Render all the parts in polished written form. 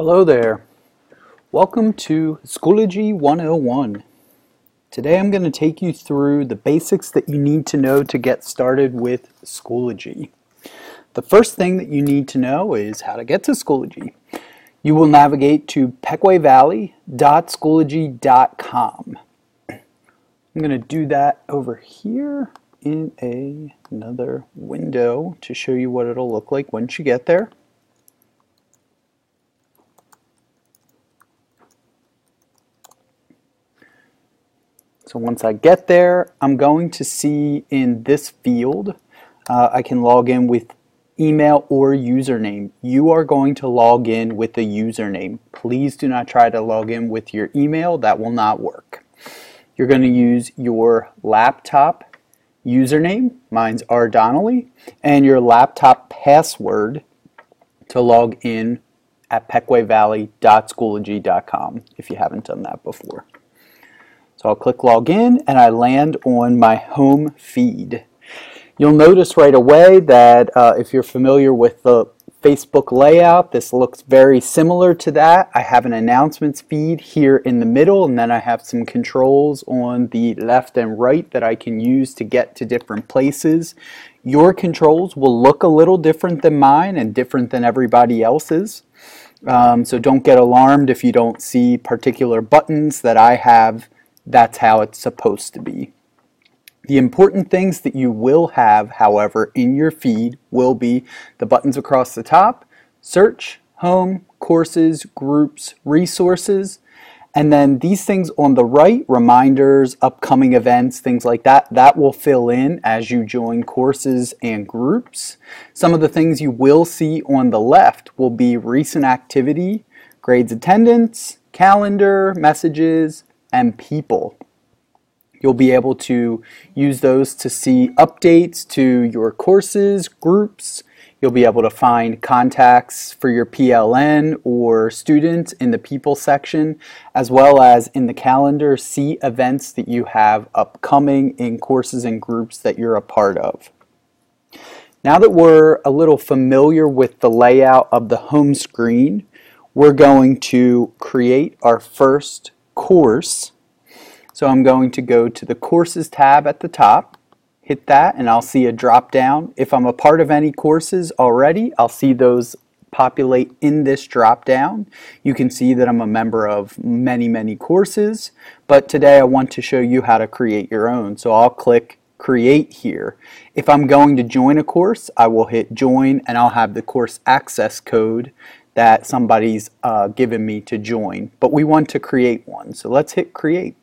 Hello there. Welcome to Schoology 101. Today I'm going to take you through the basics that you need to know to get started with Schoology. The first thing that you need to know is how to get to Schoology. You will navigate to pequavalley.schoology.com. I'm going to do that over here in another window to show you what it'll look like once you get there. So once I get there, I'm going to see in this field, I can log in with email or username. You are going to log in with a username. Please do not try to log in with your email. That will not work. You're going to use your laptop username, mine's R. Donnelly, and your laptop password to log in at pequavalley.schoology.com if you haven't done that before. So I'll click login and I land on my home feed. You'll notice right away that if you're familiar with the Facebook layout, this looks very similar to that. I have an announcements feed here in the middle, and then I have some controls on the left and right that I can use to get to different places. Your controls will look a little different than mine and different than everybody else's. So don't get alarmed if you don't see particular buttons that I have. That's how it's supposed to be. The important things that you will have, however, in your feed will be the buttons across the top, search, home, courses, groups, resources, and then these things on the right, reminders, upcoming events, things like that, that will fill in as you join courses and groups. Some of the things you will see on the left will be recent activity, grades attendance, calendar, messages, and people. You'll be able to use those to see updates to your courses, groups. You'll be able to find contacts for your PLN or students in the people section, as well as in the calendar, see events that you have upcoming in courses and groups that you're a part of. Now that we're a little familiar with the layout of the home screen, we're going to create our first course. So I'm going to go to the Courses tab at the top, hit that, and I'll see a drop down. If I'm a part of any courses already, I'll see those populate in this drop down. You can see that I'm a member of many courses, but today I want to show you how to create your own. So I'll click Create here. If I'm going to join a course, I will hit Join, and I'll have the course access code that somebody's given me to join. But we want to create one, so let's hit Create.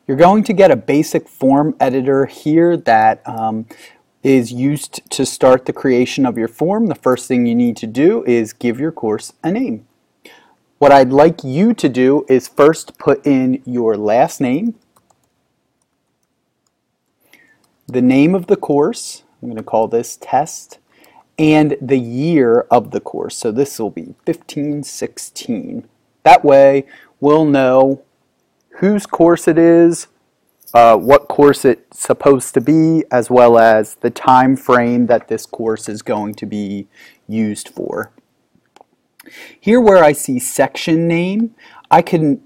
You're going to get a basic form editor here that is used to start the creation of your form. The first thing you need to do is give your course a name. What I'd like you to do is first put in your last name, the name of the course, I'm going to call this test, and the year of the course. So this will be 1516. That way we'll know whose course it is, what course it's supposed to be, as well as the time frame that this course is going to be used for. Here where I see section name, I can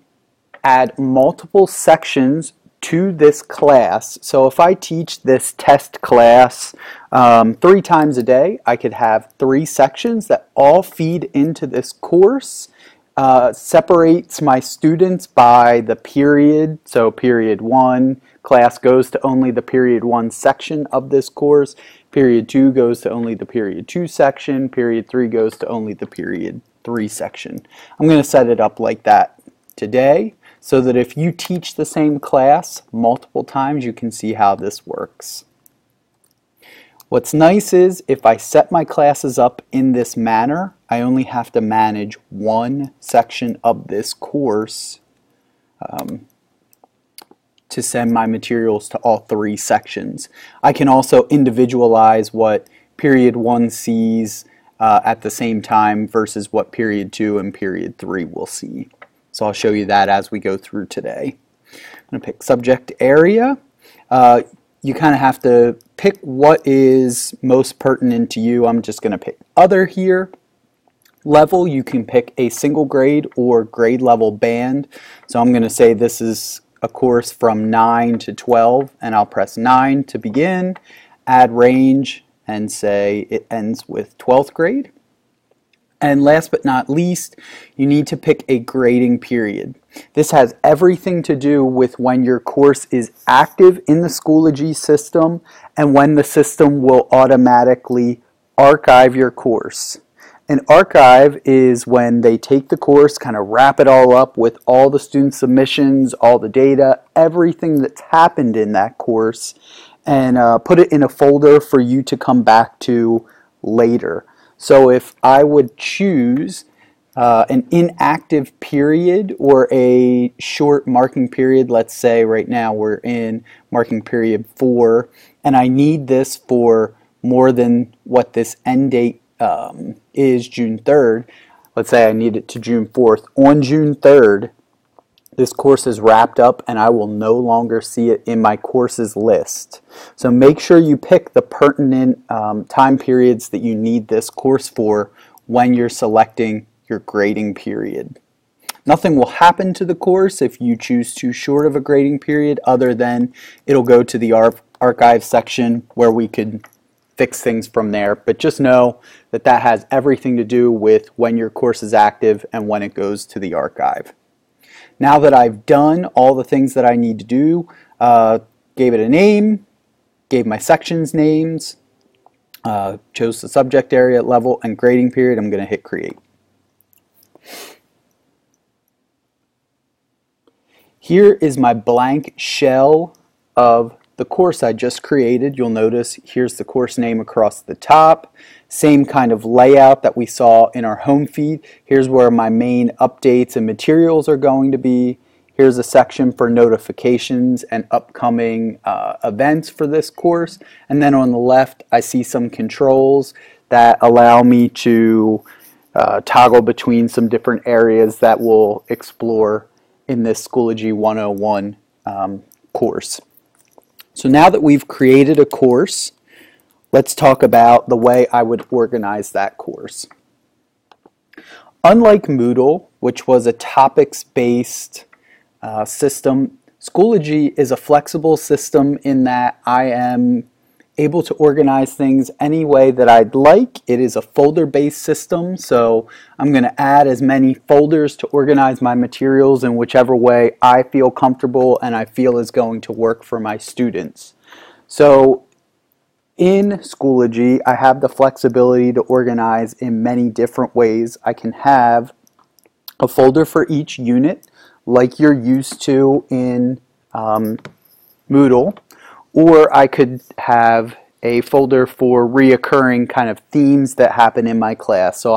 add multiple sections to this class. So if I teach this test class 3 times a day, I could have 3 sections that all feed into this course. Separates my students by the period, so period 1, class goes to only the period 1 section of this course, period 2 goes to only the period 2 section, period 3 goes to only the period 3 section. I'm going to set it up like that today so that if you teach the same class multiple times, you can see how this works. What's nice is if I set my classes up in this manner, I only have to manage one section of this course to send my materials to all 3 sections. I can also individualize what period 1 sees at the same time versus what period 2 and period 3 will see. So I'll show you that as we go through today. I'm going to pick subject area. You kind of have to pick what is most pertinent to you. I'm just going to pick other here. level, you can pick a single grade or grade level band. So I'm going to say this is a course from 9 to 12, and I'll press 9 to begin, add range, and say it ends with 12th grade. And last but not least, you need to pick a grading period. This has everything to do with when your course is active in the Schoology system and when the system will automatically archive your course. An archive is when they take the course, kind of wrap it all up with all the student submissions, all the data, everything that's happened in that course, and put it in a folder for you to come back to later. So if I would choose an inactive period or a short marking period, let's say right now we're in marking period 4, and I need this for more than what this end date is, June 3rd. Let's say I need it to June 4th. On June 3rd, this course is wrapped up and I will no longer see it in my courses list. So make sure you pick the pertinent time periods that you need this course for when you're selecting your grading period. Nothing will happen to the course if you choose too short of a grading period, other than it'll go to the archive section where we could fix things from there. But just know that that has everything to do with when your course is active and when it goes to the archive. Now that I've done all the things that I need to do, gave it a name, gave my sections names, chose the subject area, level, and grading period, I'm going to hit create. Here is my blank shell of the course I just created. You'll notice here's the course name across the top. Same kind of layout that we saw in our home feed. Here's where my main updates and materials are going to be. Here's a section for notifications and upcoming events for this course. And then on the left, I see some controls that allow me to toggle between some different areas that we'll explore in this Schoology 101 course. So now that we've created a course, let's talk about the way I would organize that course. Unlike Moodle, which was a topics-based system, Schoology is a flexible system in that I am able to organize things any way that I'd like. It is a folder-based system, so I'm going to add as many folders to organize my materials in whichever way I feel comfortable and I feel is going to work for my students. So in Schoology, I have the flexibility to organize in many different ways. I can have a folder for each unit, like you're used to in Moodle, or I could have a folder for reoccurring kind of themes that happen in my class. So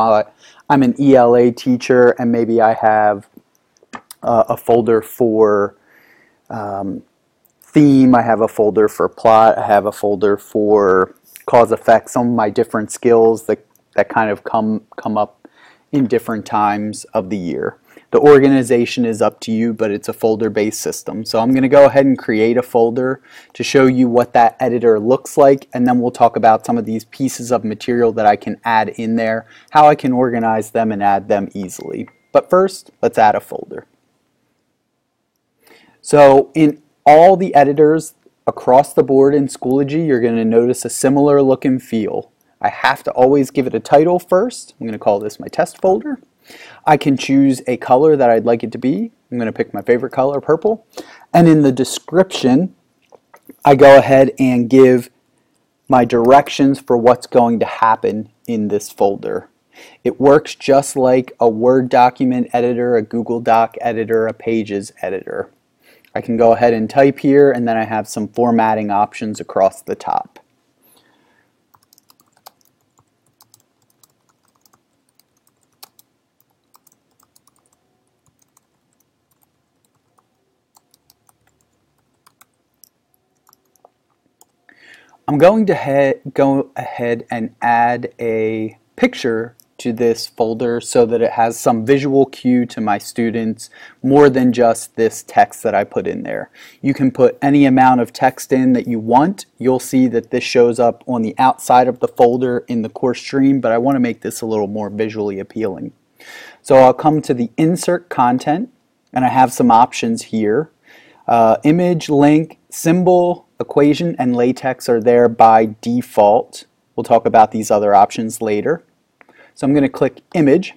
I'm an ELA teacher, and maybe I have a folder for theme, I have a folder for plot, I have a folder for cause effect, some of my different skills that kind of come up in different times of the year. The organization is up to you, but it's a folder-based system. So I'm going to go ahead and create a folder to show you what that editor looks like, and then we'll talk about some of these pieces of material that I can add in there, how I can organize them and add them easily. But first, let's add a folder. So in all the editors across the board in Schoology, you're going to notice a similar look and feel. I have to always give it a title first. I'm going to call this my test folder. I can choose a color that I'd like it to be. I'm going to pick my favorite color, purple. And in the description, I go ahead and give my directions for what's going to happen in this folder. It works just like a Word document editor, a Google Doc editor, a Pages editor. I can go ahead and type here, and then I have some formatting options across the top. I'm going to go ahead and add a picture to this folder so that it has some visual cue to my students more than just this text that I put in there. You can put any amount of text in that you want. You'll see that this shows up on the outside of the folder in the course stream, but I want to make this a little more visually appealing. So I'll come to the insert content, and I have some options here. Image, link, symbol, equation, and latex are there by default. We'll talk about these other options later. So I'm going to click image.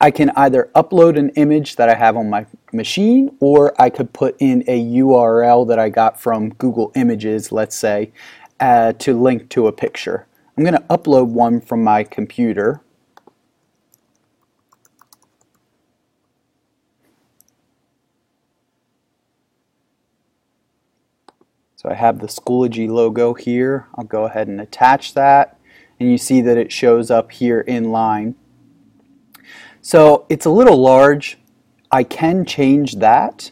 I can either upload an image that I have on my machine, or I could put in a URL that I got from Google Images, let's say, to link to a picture. I'm going to upload one from my computer. So I have the Schoology logo here. I'll go ahead and attach that, and you see that it shows up here in line. So it's a little large. I can change that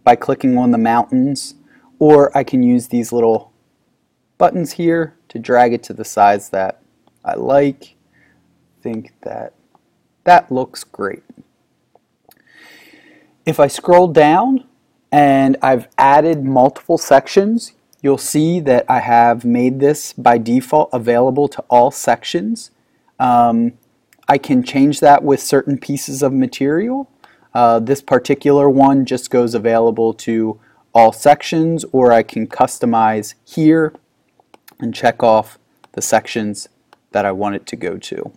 by clicking on the mountains, or I can use these little buttons here to drag it to the size that I like. I think that looks great. If I scroll down and I've added multiple sections, you'll see that I have made this by default available to all sections. I can change that with certain pieces of material. This particular one just goes available to all sections, or I can customize here and check off the sections that I want it to go to.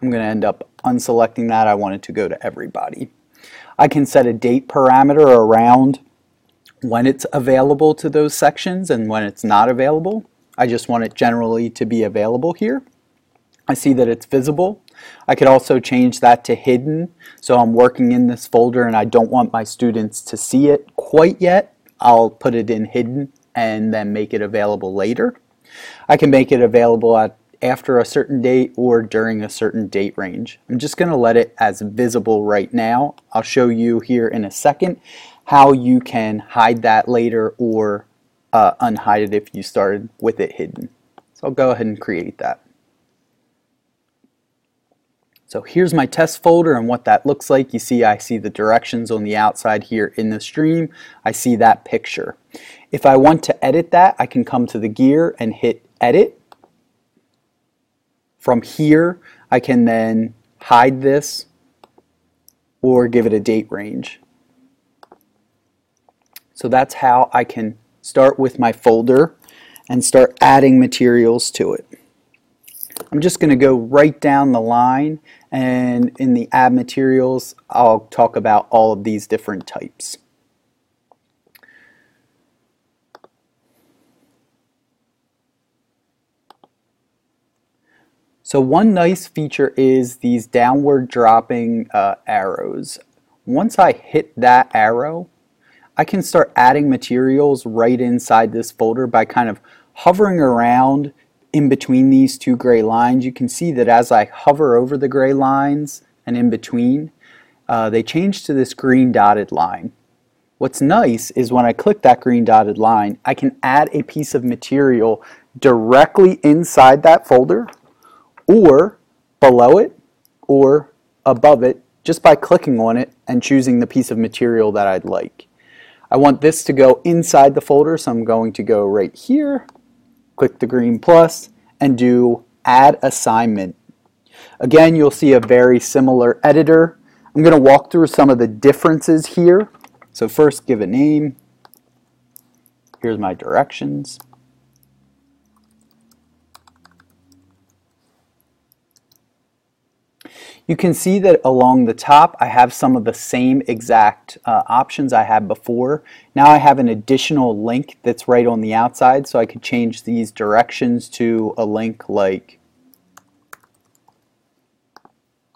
I'm going to end up unselecting that. I want it to go to everybody. I can set a date parameter around when it's available to those sections and when it's not available. I just want it generally to be available here. I see that it's visible. I could also change that to hidden. So I'm working in this folder and I don't want my students to see it quite yet. I'll put it in hidden and then make it available later. I can make it available after a certain date or during a certain date range. I'm just going to let it as visible right now. I'll show you here in a second how you can hide that later or unhide it if you started with it hidden. So I'll go ahead and create that. So here's my test folder and what that looks like. You see, I see the directions on the outside here in the stream. I see that picture. If I want to edit that, I can come to the gear and hit edit. From here, I can then hide this or give it a date range. So that's how I can start with my folder and start adding materials to it. I'm just going to go right down the line, and in the add materials, I'll talk about all of these different types. So one nice feature is these downward dropping arrows. Once I hit that arrow, I can start adding materials right inside this folder by kind of hovering around in between these two gray lines. You can see that as I hover over the gray lines and in between, they change to this green dotted line. What's nice is when I click that green dotted line, I can add a piece of material directly inside that folder, or below it, or above it, just by clicking on it and choosing the piece of material that I'd like. I want this to go inside the folder, so I'm going to go right here, click the green plus, and do Add Assignment. Again, you'll see a very similar editor. I'm going to walk through some of the differences here. So first, give a name. Here's my directions. You can see that along the top I have some of the same exact options I had before. Now I have an additional link that's right on the outside, so I could change these directions to a link like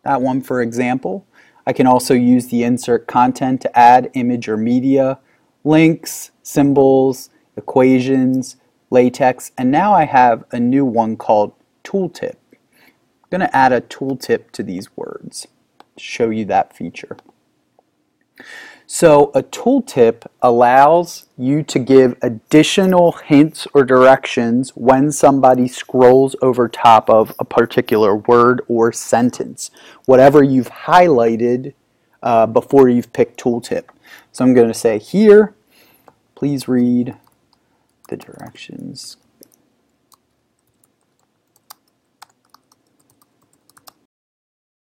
that one, for example. I can also use the insert content to add image or media, links, symbols, equations, latex, and now I have a new one called tooltip. I'm going to add a tooltip to these words to show you that feature. So a tooltip allows you to give additional hints or directions when somebody scrolls over top of a particular word or sentence, whatever you've highlighted before you've picked tooltip. So I'm going to say here, please read the directions